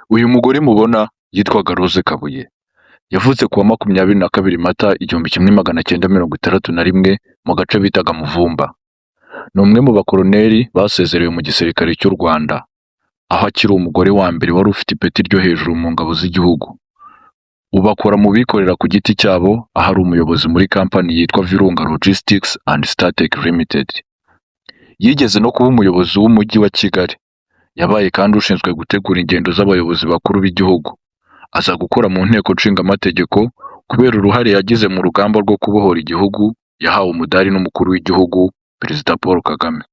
Uyu mugore mubona yitwaga Rose Kabuye, yavutse kuwa 22 Mata 1961 mu gace bitaga Muvumba. Ni umwe mu bakoloneli basezerewe mu gisirikare cy'u Rwanda, aho akiri umugore wa mbere wari ufite ipeti ryo hejuru mu ngabo z'igihugu. Ubu akora mu bikorera ku giti cyabo, aho ari umuyobozi muri kampani yitwa Virunga Logistics and Startech Limited. Yigeze no kuba umuyobozi w'umujyi wa Kigali. Yabaye kandi ushinzwe gutegura ingendo z'abayobozi bakuru b'igihugu. Aza gukora mu nteko nshingamategeko kubera uruhare yagize mu rugamba rwo kubohora igihugu. Yahawe umudari n'umukuru w'igihugu Perezida Paul Kagame.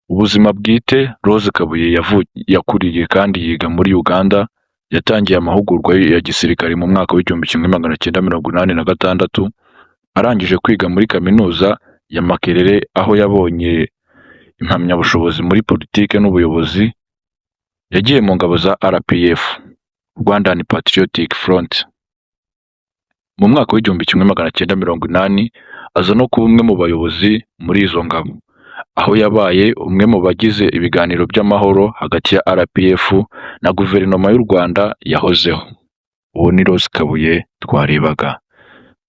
Ubuzima bwite, Rose Kabuye yakuriye kandi yiga muri Uganda. Yatangiye amahugurwa ya gisirikare mu mwaka w'1986. Arangije kwiga muri kaminuza ya Makerere, aho yabonye impamyabushobozi muri politike n'ubuyobozi. Yagiye mu ngabo za RPF, Rwandan Patriotic Front. Mu mwaka w'1980 aza no kuba umwe mu bayobozi muri izo ngabo, aho yabaye umwe mu bagize ibiganiro by'amahoro hagati ya RPF na guverinoma y'u Rwanda yahozeho. Uwo ni Rose Kabuye twarebaga.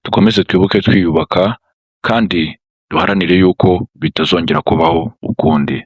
Dukomeze twibuke twiyubaka kandi duharanire yuko bitazongera kubaho ukundi.